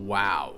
Wow,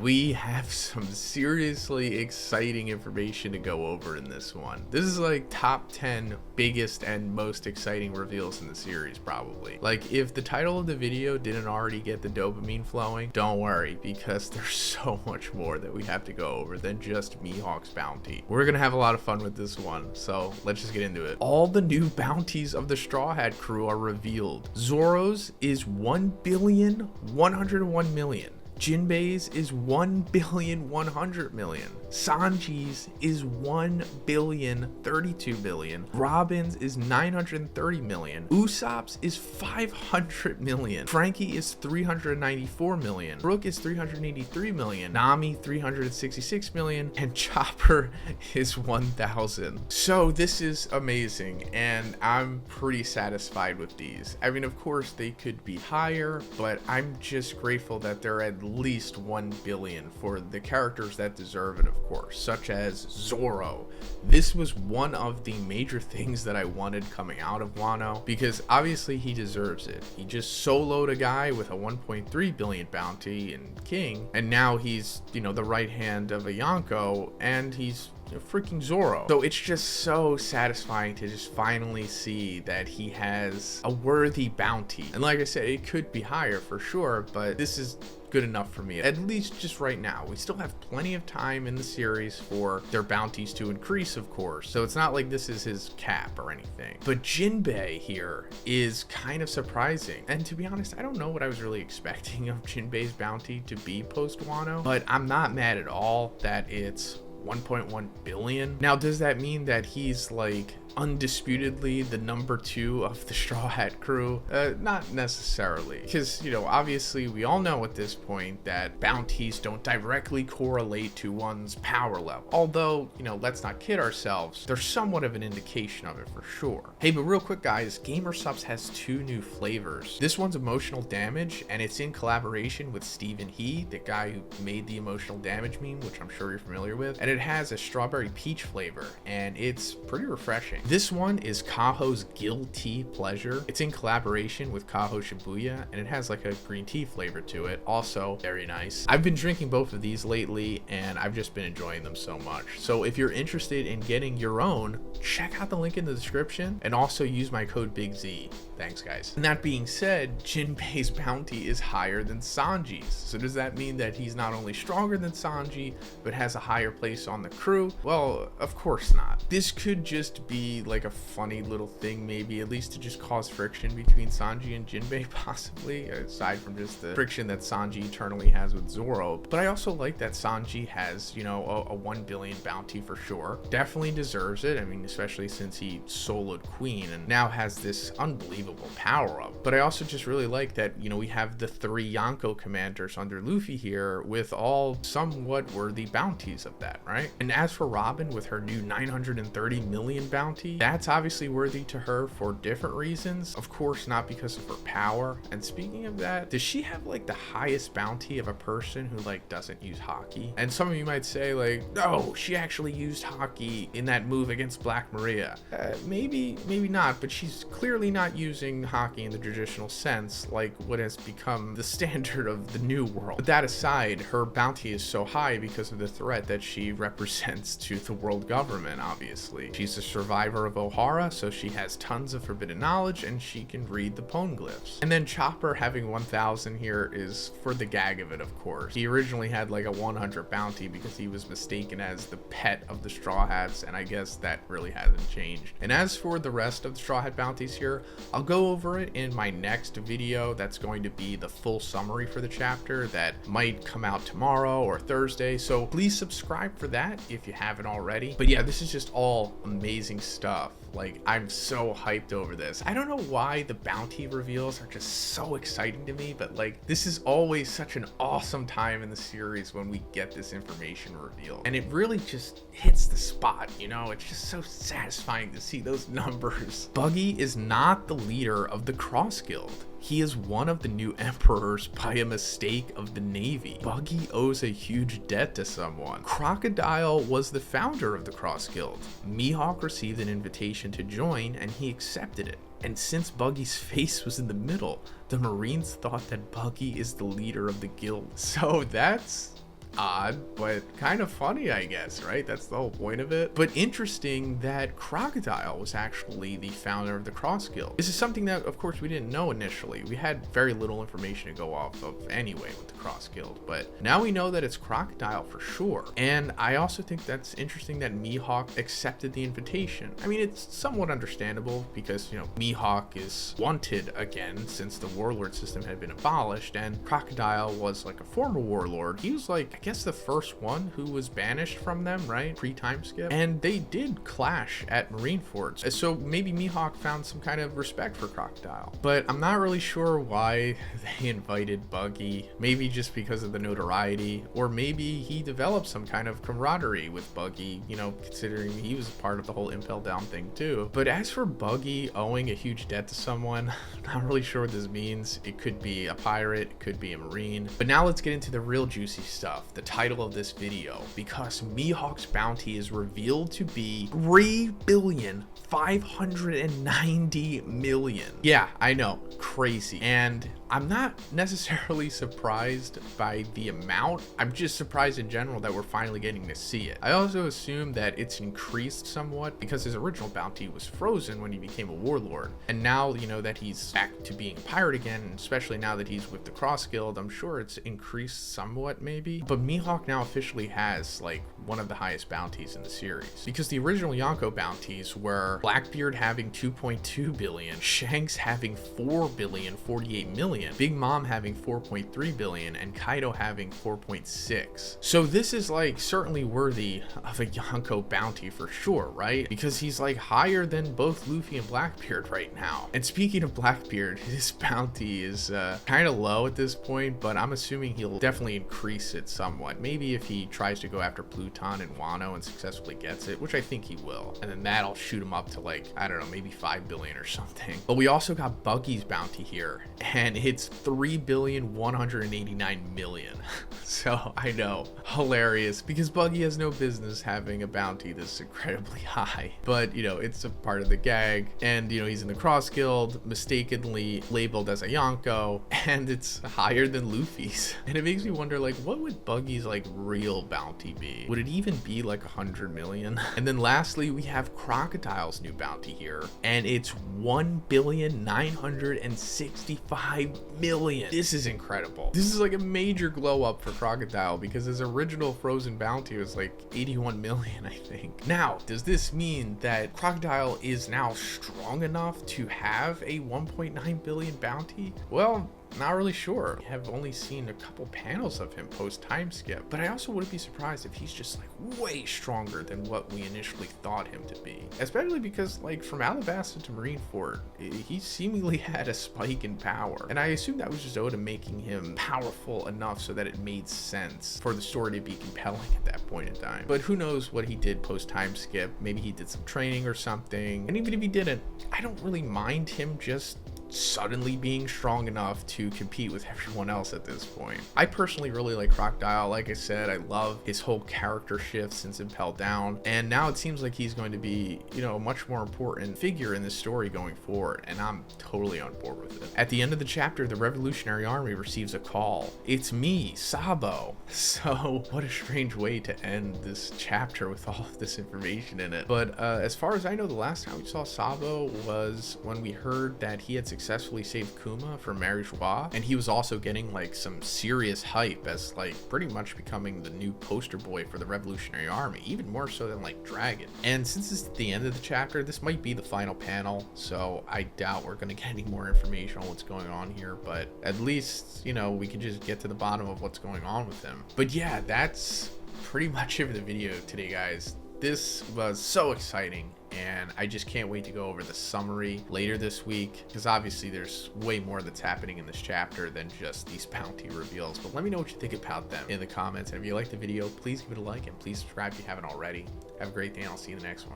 we have some seriously exciting information to go over in this one. This is like top 10 biggest and most exciting reveals in the series, probably. Like, if the title of the video didn't already get the dopamine flowing, don't worry, because there's so much more that we have to go over than just Mihawk's bounty. We're gonna have a lot of fun with this one, so let's just get into it. All the new bounties of the Straw Hat crew are revealed. Zoro's is 1,101,000,000. Jinbei's is 1,100,000,000. Sanji's is 1,032,000,000. Robin's is 930,000,000. Usopp's is 500,000,000. Frankie is 394,000,000. Brook is 383,000,000. Nami 366,000,000, and Chopper is 1,000. So this is amazing, and I'm pretty satisfied with these. I mean, of course they could be higher, but I'm just grateful that they're at least 1 billion for the characters that deserve it, of course, such as Zoro. This was one of the major things that I wanted coming out of Wano, because obviously he deserves it. He just soloed a guy with a 1.3 billion bounty in King, and now he's, you know, the right hand of a Yonko, and he's freaking Zoro. So it's just so satisfying to just finally see that he has a worthy bounty. And like I said, it could be higher for sure, but this is good enough for me, at least just right now. We still have plenty of time in the series for their bounties to increase, of course, so it's not like this is his cap or anything. But Jinbei here is kind of surprising, and to be honest, I don't know what I was really expecting of Jinbei's bounty to be post Wano, but I'm not mad at all that it's 1.1 billion. Now, does that mean that he's like undisputedly the number 2 of the Straw Hat crew? Not necessarily, because, you know, obviously we all know at this point that bounties don't directly correlate to one's power level, although, you know, let's not kid ourselves, there's somewhat of an indication of it for sure. Hey, but real quick guys, GamerSupps has 2 new flavors. This one's emotional damage, and it's in collaboration with Stephen He, the guy who made the emotional damage meme, which I'm sure you're familiar with, and it has a strawberry peach flavor, and it's pretty refreshing. This one is Kaho's Guilty Pleasure. It's in collaboration with Kaho Shibuya, and it has like a green tea flavor to it. Also very nice. I've been drinking both of these lately, and I've just been enjoying them so much. So if you're interested in getting your own, check out the link in the description, and also use my code BIGZ. Thanks guys. And that being said, Jinbei's bounty is higher than Sanji's. So does that mean that he's not only stronger than Sanji, but has a higher place on the crew? Well, of course not. This could just be like a funny little thing, maybe, at least to just cause friction between Sanji and Jinbei, possibly, aside from just the friction that Sanji eternally has with Zoro. But I also like that Sanji has, you know, a 1 billion bounty for sure. Definitely deserves it. I mean, especially since he soloed Queen and now has this unbelievable power up. But I also just really like that, you know, we have the 3 Yonko commanders under Luffy here with all somewhat worthy bounties of that, right? And as for Robin with her new 930 million bounty, that's obviously worthy to her for different reasons. Of course, not because of her power. And speaking of that, does she have like the highest bounty of a person who like doesn't use Haki? And some of you might say like, no, she actually used Haki in that move against Black Maria. Maybe not, but she's clearly not using Haki in the traditional sense, like what has become the standard of the new world. But that aside, her bounty is so high because of the threat that she represents to the world government, obviously. She's a survivor of Ohara, so she has tons of forbidden knowledge, and she can read the poneglyphs. And then Chopper having 1,000 here is for the gag of it, of course. He originally had like a 100 bounty because he was mistaken as the pet of the Straw Hats, and I guess that really hasn't changed. And as for the rest of the Straw Hat bounties here, I'll go over it in my next video. That's going to be the full summary for the chapter that might come out tomorrow or Thursday, so please subscribe for that if you haven't already. But yeah, this is just all amazing stuff. Like, I'm so hyped over this. I don't know why the bounty reveals are just so exciting to me, but like, this is always such an awesome time in the series when we get this information revealed, and it really just hits the spot, you know? It's just so satisfying to see those numbers. Buggy is not the leader of the Cross Guild. he is one of the new emperors by a mistake of the Navy. Buggy owes a huge debt to someone. Crocodile was the founder of the Cross Guild. Mihawk received an invitation to join and he accepted it. And since Buggy's face was in the middle, the Marines thought that Buggy is the leader of the guild. So that's odd, but kind of funny, I guess, right? That's the whole point of it. But interesting that Crocodile was actually the founder of the Cross Guild. This is something that, of course, we didn't know initially. We had very little information to go off of anyway with the Cross Guild, but now we know that it's Crocodile for sure. And I also think that's interesting that Mihawk accepted the invitation. I mean, it's somewhat understandable because, you know, Mihawk is wanted again since the warlord system had been abolished, and Crocodile was like a former warlord. He was like, I guess, the first one who was banished from them, right? Pre-time skip. And they did clash at Marineford. So maybe Mihawk found some kind of respect for Crocodile. But I'm not really sure why they invited Buggy. Maybe just because of the notoriety, or maybe he developed some kind of camaraderie with Buggy, you know, considering he was a part of the whole Impel Down thing too. But as for Buggy owing a huge debt to someone, I'm not really sure what this means. It could be a pirate, it could be a Marine. But now let's get into the real juicy stuff. The title of this video, because Mihawk's bounty is revealed to be 3,590,000,000. Yeah, I know, crazy. And I'm not necessarily surprised by the amount. I'm just surprised in general that we're finally getting to see it. I also assume that it's increased somewhat because his original bounty was frozen when he became a warlord. And now, you know, that he's back to being a pirate again, especially now that he's with the Cross Guild, I'm sure it's increased somewhat maybe. But Mihawk now officially has like one of the highest bounties in the series, because the original Yonko bounties were Blackbeard having 2.2 billion, Shanks having 4,048,000,000, Big Mom having 4.3 billion, and Kaido having 4.6. So this is like certainly worthy of a Yonko bounty for sure, right? Because he's like higher than both Luffy and Blackbeard right now. And speaking of Blackbeard, his bounty is kind of low at this point, but I'm assuming he'll definitely increase it somewhat. Maybe if he tries to go after Pluton and Wano and successfully gets it, which I think he will. And then that'll shoot him up to like, I don't know, maybe 5 billion or something. But we also got Buggy's bounty here, and it's 3,189,000,000. So I know, hilarious, because Buggy has no business having a bounty this incredibly high. But, you know, it's a part of the gag. And, you know, he's in the Cross Guild, mistakenly labeled as a Yonko, and it's higher than Luffy's. And it makes me wonder, like, what would Buggy's like real bounty be? Would it even be like 100 million? And then lastly, we have Crocodile's new bounty here, and it's 1,965,000,000. This is incredible. This is like a major glow up for Crocodile, because his original frozen bounty was like 81 million, I think. Now, does this mean that Crocodile is now strong enough to have a 1.9 billion bounty? Well, not really sure. I have only seen a couple panels of him post time skip, but I also wouldn't be surprised if he's just like way stronger than what we initially thought him to be, especially because like from Alabasta to Marineford, he seemingly had a spike in power, and I assume that was just Oda making him powerful enough so that it made sense for the story to be compelling at that point in time. But who knows what he did post time skip? Maybe he did some training or something, and even if he didn't, I don't really mind him just suddenly being strong enough to compete with everyone else at this point. I personally really like Crocodile. Like I said, I love his whole character shift since Impel Down, and now it seems like he's going to be, you know, a much more important figure in this story going forward, and I'm totally on board with it. At the end of the chapter, the Revolutionary Army receives a call. It's me, Sabo. So what a strange way to end this chapter with all of this information in it. But as far as I know, the last time we saw Sabo was when we heard that he had successfully saved Kuma from Mary Joie, and he was also getting like some serious hype as like pretty much becoming the new poster boy for the Revolutionary Army, even more so than like Dragon. And since it's the end of the chapter, this might be the final panel, so I doubt we're gonna get any more information on what's going on here, but at least, you know, we can just get to the bottom of what's going on with him. But yeah, that's pretty much it for the video today, guys. This was so exciting, and I just can't wait to go over the summary later this week, because obviously there's way more that's happening in this chapter than just these bounty reveals. But let me know what you think about them in the comments, and if you liked the video, please give it a like, and please subscribe if you haven't already. Have a great day, and I'll see you in the next one.